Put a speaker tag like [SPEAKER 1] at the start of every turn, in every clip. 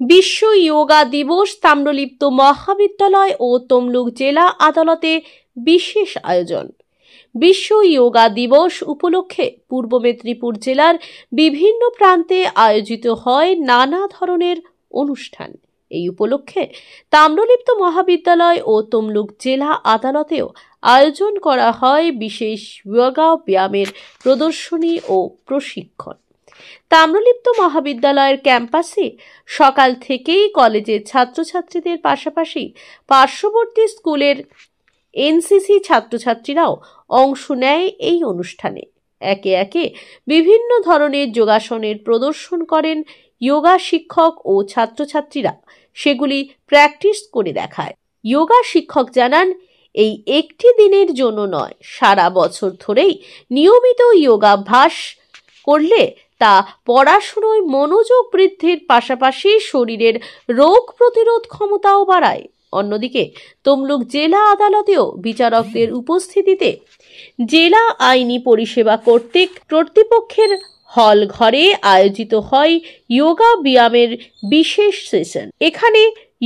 [SPEAKER 1] বিশ্ব যোগা দিবস তাম্রলিপ্ত মহাবিদ্যালয় ও তমলুক জেলা আদালতে বিশেষ আয়োজন। বিশ্ব যোগা দিবস উপলক্ষে পূর্ব মেদিনীপুর জেলার বিভিন্ন প্রান্তে আয়োজিত হয় নানা ধরনের অনুষ্ঠান। এই উপলক্ষে তাম্রলিপ্ত মহাবিদ্যালয় ও তমলুক জেলা আদালতেও আয়োজন করা হয় বিশেষ যোগা ব্যায়ামের প্রদর্শনী ও প্রশিক্ষণ। তাম্রলিপ্ত মহাবিদ্যালয়ের ক্যাম্পাসে সকাল থেকেই কলেজের ছাত্রছাত্রীদের পাশাপাশি পার্শ্ববর্তী স্কুলের এনসিসি ছাত্রছাত্রীরাও অংশ নেয় এই অনুষ্ঠানে। একে একে বিভিন্ন ধরনের যোগাসনের প্রদর্শন করেন যোগা শিক্ষক ও ছাত্রছাত্রীরা, সেগুলি প্র্যাকটিস করে দেখায়। যোগা শিক্ষক জানান, এই একটি দিনের জন্য নয়, সারা বছর ধরেই নিয়মিত যোগাভ্যাস করলে তা পড়াশোনায় মনোযোগ বৃদ্ধির পাশাপাশি শরীরের রোগ প্রতিরোধ ক্ষমতাও বাড়ায়। অন্যদিকে তমলুক জেলা আদালতেও বিচারকদের উপস্থিতিতে জেলা আইনি পরিষেবা কর্তৃপক্ষের হল ঘরে আয়োজিত হয় যোগা ব্যায়ামের বিশেষ সেশন। এখানে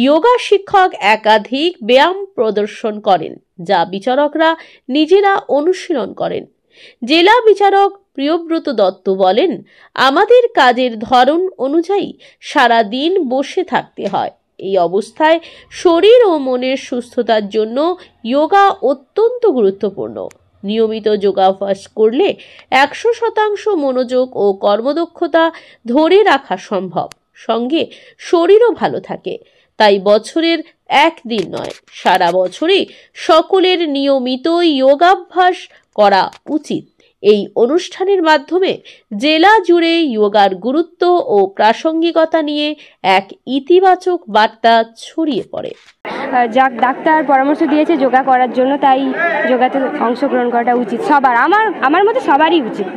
[SPEAKER 1] যোগা শিক্ষক একাধিক ব্যায়াম প্রদর্শন করেন, যা বিচারকরা নিজেরা অনুশীলন করেন। জেলা বিচারক প্রিয়ব্রত দত্ত বলেন, আমাদের কাজের ধরন অনুযায়ী সারা দিন বসে থাকতে হয়। এই অবস্থায় শরীর ও মনের সুস্থতার জন্য যোগা অত্যন্ত গুরুত্বপূর্ণ। নিয়মিত যোগাভ্যাস করলে 100% মনোযোগ ও কর্মদক্ষতা ধরে রাখা সম্ভব, সঙ্গে শরীরও ভালো থাকে। তাই বছরের একদিন নয়, সারা বছরই সকলের নিয়মিত যোগাভ্যাস করা উচিত। এই অনুষ্ঠানের মাধ্যমে জেলা জুড়ে যোগার গুরুত্ব ও প্রাসঙ্গিকতা নিয়ে এক ইতিবাচক বার্তা ছড়িয়ে পড়ে।
[SPEAKER 2] যাক, ডাক্তার পরামর্শ দিয়েছে যোগা করার জন্য, তাই যোগাতে অংশগ্রহণ করাটা উচিত সবার, আমার মতে সবারই উচিত।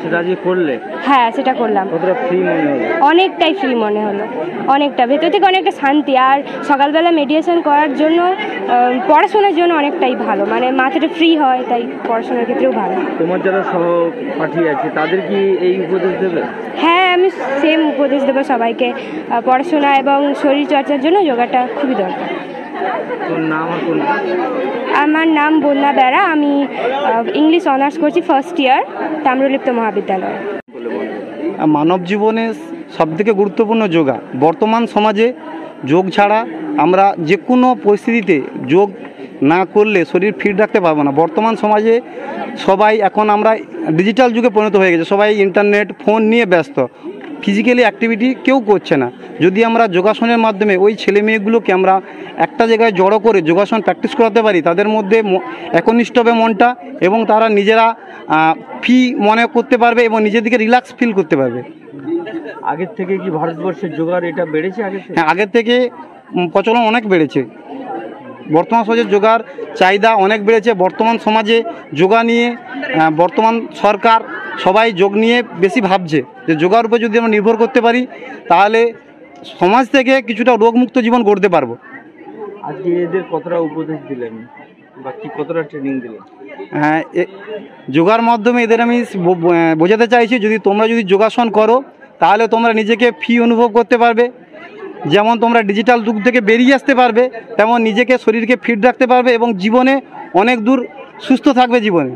[SPEAKER 3] সেটা যে করলে? হ্যাঁ, সেটা করলাম। কতটা ফ্রি মনে হলো? অনেকটাই ফ্রি মনে হলো, অনেকটা ভেতর থেকে অনেকটা শান্তি। আর সকালবেলা মেডিটেশন করার জন্য, পড়াশোনার জন্য অনেকটাই ভালো, মানে মাথাটা ফ্রি হয়, তাই পড়াশোনার ক্ষেত্রেও ভালো। তোমার যারা সহপাঠী আছে তাদের কি এই উপদেশ দেবে? হ্যাঁ, আমি সেম উপদেশ দেবো সবাইকে। পড়াশোনা এবং শরীর চর্চার জন্য যোগাটা খুবই দরকার। আমার নাম বন্যা বেরা, আমি ইংলিশ অনার্স করছি, ফার্স্ট ইয়ার, তাম্রলিপ্ত মহাবিদ্যালয়।
[SPEAKER 4] মানব জীবনে সবথেকে গুরুত্বপূর্ণ যোগা। বর্তমান সমাজে যোগ ছাড়া আমরা যে কোনো পরিস্থিতিতে যোগ না করলে শরীর ফিট রাখতে পারবো না। বর্তমান সমাজে সবাই এখন আমরা ডিজিটাল যুগে পরিণত হয়ে গেছে, সবাই ইন্টারনেট ফোন নিয়ে ব্যস্ত, ফিজিক্যালি অ্যাক্টিভিটি কেউ করছে না। যদি আমরা যোগাসনের মাধ্যমে ওই ছেলে মেয়েগুলোকে আমরা একটা জায়গায় জড়ো করে যোগাসন প্র্যাকটিস করাতে পারি, তাদের মধ্যে একনিষ্ঠ হবে মনটা এবং তারা নিজেরা ফ্রি মনে করতে পারবে এবং নিজেদেরকে রিল্যাক্স ফিল করতে পারবে।
[SPEAKER 3] আগের থেকে কি ভারতবর্ষের যোগার এটা বেড়েছে?
[SPEAKER 4] হ্যাঁ, আগের থেকে প্রচলন অনেক বেড়েছে। বর্তমান সমাজে যোগার চাহিদা অনেক বেড়েছে। বর্তমান সমাজে যোগা নিয়ে বর্তমান সরকার সবাই যোগ নিয়ে বেশি ভাবছে যে যোগার উপর যদি আমরা নির্ভর করতে পারি তাহলে সমাজ থেকে কিছুটা রোগমুক্ত জীবন গড়তে পারবো।
[SPEAKER 3] আজকে এদের কতটা উপদেশ দিলেন বা কি কতটা ট্রেনিং দিলেন?
[SPEAKER 4] হ্যাঁ, যোগার মাধ্যমে এদের আমি বোঝাতে চাইছি, তোমরা যদি যোগাসন করো তাহলে তোমরা নিজেকে ফ্রি অনুভব করতে পারবে। যেমন তোমরা ডিজিটাল যুগ থেকে বেরিয়ে আসতে পারবে, তেমন নিজেকে শরীরকে ফিট রাখতে পারবে এবং জীবনে অনেক দূর সুস্থ থাকবে জীবনে।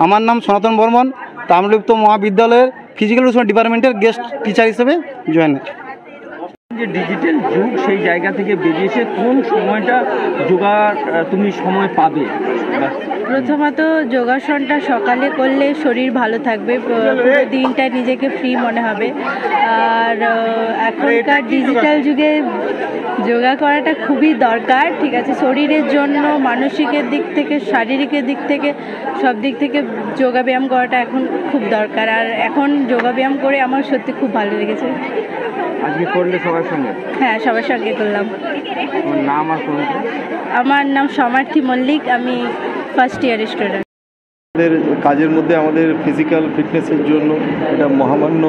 [SPEAKER 4] আমার নাম সনাতন বর্মন, তাম্রলিপ্ত মহাবিদ্যালয়ের ফিজিক্যাল এডুকেশন ডিপার্টমেন্টের গেস্ট টিচার হিসেবে জয়েন।
[SPEAKER 3] যে ডিজিটাল যুগ, সেই জায়গা থেকে বেরিয়েছে, কোন সময়টা যোগার তুমি সময় পাবে?
[SPEAKER 5] প্রথমত যোগাসনটা সকালে করলে শরীর ভালো থাকবে, পুরো দিনটা নিজেকে ফ্রি মনে হবে। আর এখনকার ডিজিটাল যুগে যোগা করাটা খুবই দরকার, ঠিক আছে, শরীরের জন্য, মানসিকের দিক থেকে, শারীরিকের দিক থেকে, সব দিক থেকে যোগাব্যায়াম করাটা এখন খুব দরকার। আর এখন যোগাব্যায়াম করে আমার সত্যি খুব ভালো লেগেছে।
[SPEAKER 3] আজকে করলে সবার সঙ্গে?
[SPEAKER 5] হ্যাঁ, সবার সঙ্গে করলাম।
[SPEAKER 3] নাম আর কোন?
[SPEAKER 5] আমার নাম সমার্থী মল্লিক, আমি ফার্স্ট ইয়ার স্টুডেন্ট।
[SPEAKER 6] আমাদের কাজের মধ্যে আমাদের ফিজিক্যাল ফিটনেসের জন্য এটা মহামান্য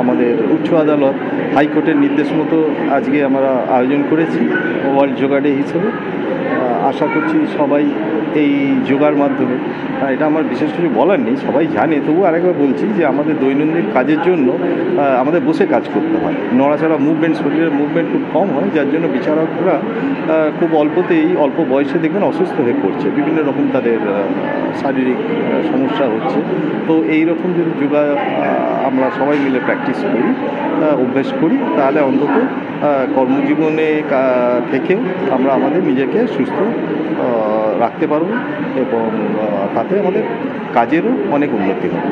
[SPEAKER 6] আমাদের উচ্চ আদালত হাইকোর্টের নির্দেশ মতো আজকে আমরা আয়োজন করেছি ওয়ার্ল্ড যোগা ডে হিসেবে। আশা করছি সবাই এই যোগার মাধ্যমে। এটা আমার বিশেষ কিছু বলার নেই, সবাই জানে, তবু আরেকবার বলছি যে আমাদের দৈনন্দিন কাজের জন্য আমাদের বসে কাজ করতে হয়, নড়াচড়া মুভমেন্ট, শরীরের মুভমেন্ট খুব কম হয়, যার জন্য বিচারকরা খুব অল্প বয়সে দেখবেন অসুস্থ হয়ে পড়ছে, বিভিন্ন রকম তাদের শারীরিক সমস্যা হচ্ছে। তো এই রকম যদি যোগা আমরা সবাই মিলে প্র্যাকটিস করি, অভ্যেস করি, তাহলে অন্তত কর্মজীবনে থেকেও আমরা আমাদের নিজেকে সুস্থ রাখতে পারব এবং তাতে আমাদের কাজেরও অনেক উন্নতি হবে।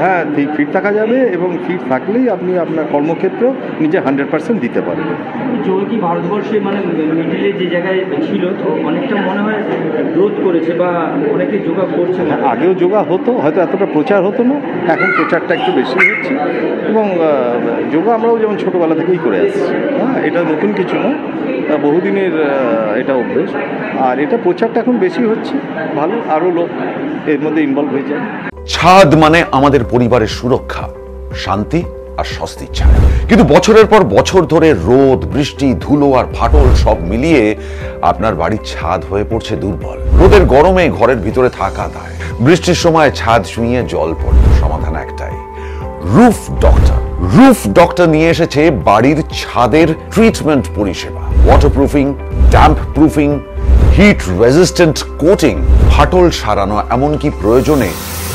[SPEAKER 6] হ্যাঁ, ফিট থাকা যাবে এবং ফিট থাকলেই আপনি আপনার কর্মক্ষেত্রেও নিজে 100% দিতে পারবেন।
[SPEAKER 7] যোগা কি ভারতবর্ষে মানে মিডিলে যে জায়গায় ছিল তো অনেকটা মনে হয় গ্রোথ করেছে বা অনেকে যোগা করছে?
[SPEAKER 6] আগেও যোগা হতো, হয়তো এতটা প্রচার হতো না, এখন প্রচারটা একটু বেশি হচ্ছে এবং যোগা আমরাও যেমন ছোটোবেলা থেকেই করে আসছি। হ্যাঁ, এটা নতুন কিছু না, বহুদিনের এটা অভ্যেস, আর এটা প্রচারটা এখন বেশি হচ্ছে, ভালো, আরও লোক এর মধ্যে ইনভলভ হয়ে যায়।
[SPEAKER 8] ছাদ মানে আমাদের পরিবারের সুরক্ষা, শান্তি আর স্বস্তির ছায়া। কিন্তু বছরের পর বছর ধরে রোদ, বৃষ্টি, ধুলো আর ফাটল সব মিলিয়ে আপনার বাড়ির ছাদ হয়ে পড়ছে দুর্বল। রোদের গরমে ঘরের ভিতরে থাকা দায়, বৃষ্টির সময় ছাদ ছুঁয়ে জল পড়ে। সমাধান একটাই, রুফ ডক্টর। রুফ ডক্টর নিয়ে এসেছে বাড়ির ছাদের ট্রিটমেন্ট পরিষেবা, waterproofing, damp proofing, hit resistant coating, ফাটল সারানো, এমনকি প্রয়োজনে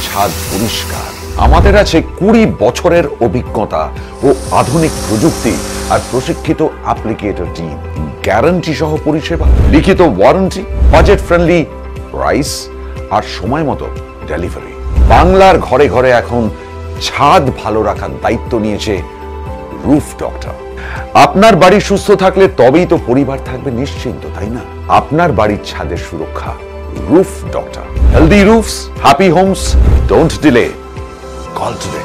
[SPEAKER 8] ছাদ পরিষ্কার। আমাদের আছে 20 বছরের অভিজ্ঞতা ও আধুনিক প্রযুক্তি আর প্রশিক্ষিত অ্যাপ্লিকেটর টিম। গ্যারান্টি সহ পরিষেবা, লিখিত ওয়ারেন্টি, বাজেট ফ্রেন্ডলি প্রাইস আর সময় মতো ডেলিভারি। বাংলার ঘরে ঘরে এখন ছাদ ভালো রাখার দায়িত্ব নিয়েছে রুফ ডক্টর। আপনার বাড়ি সুস্থ থাকলে তবেই তো পরিবার থাকবে নিশ্চিন্ত, তাই না? আপনার বাড়ির ছাদের সুরক্ষা roof doctor. Healthy roofs, happy homes, don't delay, call today.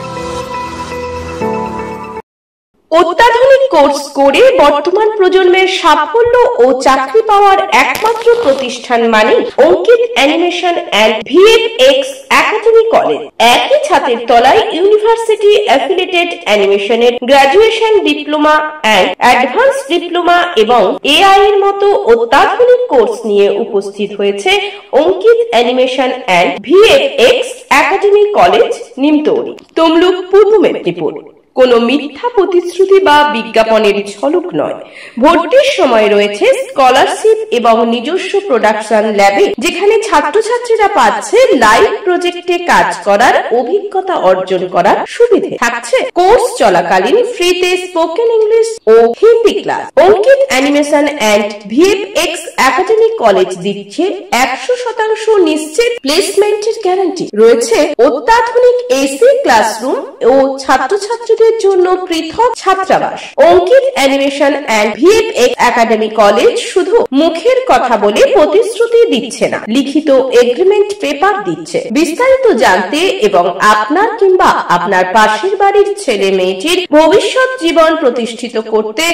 [SPEAKER 1] অত্যাধুনিক কোর্স করে বর্তমান প্রজন্মের সাফল্য ও চাকরি পাওয়ার একমাত্র প্রতিষ্ঠান মানে Ankit animation and VFX academy college. একই ছাদের তলায় ইউনিভার্সিটি অ্যাফিলিয়েটেড অ্যানিমেশনের graduation, diploma and advance diploma এবং এআই এর মতো অত্যাধুনিক কোর্স নিয়ে উপস্থিত হয়েছে Ankit animation and VFX academy college, Nimtouri, Tamluk, Purba Medinipur. কোনো মিথ্যা প্রতিশ্রুতি বা বিজ্ঞাপনের ঝলক নয়। ভর্তির সময় রয়েছে স্কলারশিপ এবং নিজস্ব প্রোডাকশন ল্যাবে, যেখানে ছাত্রছাত্রীরা পাচ্ছে লাইভ প্রজেক্টে কাজ করার অভিজ্ঞতা অর্জন করার সুবিধে। থাকছে কোর্স চলাকালীন ফ্রিতে স্পোকেন ইংলিশ ও Hindi class. Ankit animation and VFX academy college দিচ্ছে 100% নিশ্চিত প্লেসমেন্টের গ্যারান্টি। রয়েছে অত্যাধুনিক এসি ক্লাসরুম ও ছাত্রছাত্রীদের জন্য পৃথক ছাত্রাবাস। Ankit animation and VFX academy college শুধু মুখের কথা বলে প্রতিশ্রুতি দিচ্ছে না, লিখিত এগ্রিমেন্ট পেপার দিচ্ছে। বিস্তারিত জানতে এবং আপনার কিংবা আপনার পাশের বাড়ির ছেলে মেয়েটির ভবিষ্যৎ জীবন প্রতিষ্ঠিত করতে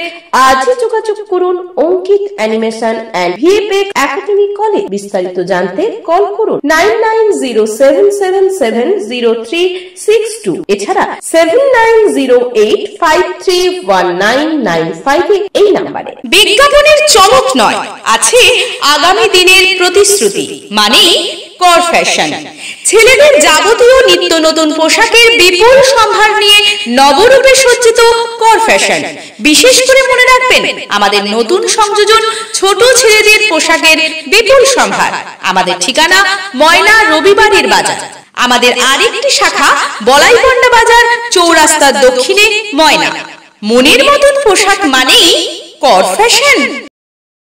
[SPEAKER 1] আজই যোগাযোগ করুন Ankit animation and VFX academy college. বিস্তারিত জানতে কল করুন 9907770362, এছাড়া 7908531995 এই নম্বরে।
[SPEAKER 9] বিজ্ঞাপনের চমক নয়, আছে আগামী দিনের প্রতিশ্রুতি মানে কর ফ্যাশন। ছেলেদের যাবতীয় নিত্য নতুন পোশাকের বিপুল সম্ভার নিয়ে নবরূপে সজ্জিত কর ফ্যাশন। বিশেষ করে মনে রাখবেন, আমাদের নতুন সংযোজন ছোট ছেলেদের পোশাকের বিপুল সম্ভার। আমাদের ঠিকানা ময়না রবিবারের বাজার। আমাদের আরেকটি শাখা বলাইপন্ডা বাজার, চৌরাস্তার দক্ষিণে, ময়না। মনের মতন পোশাক মানেই কর ফ্যাশন।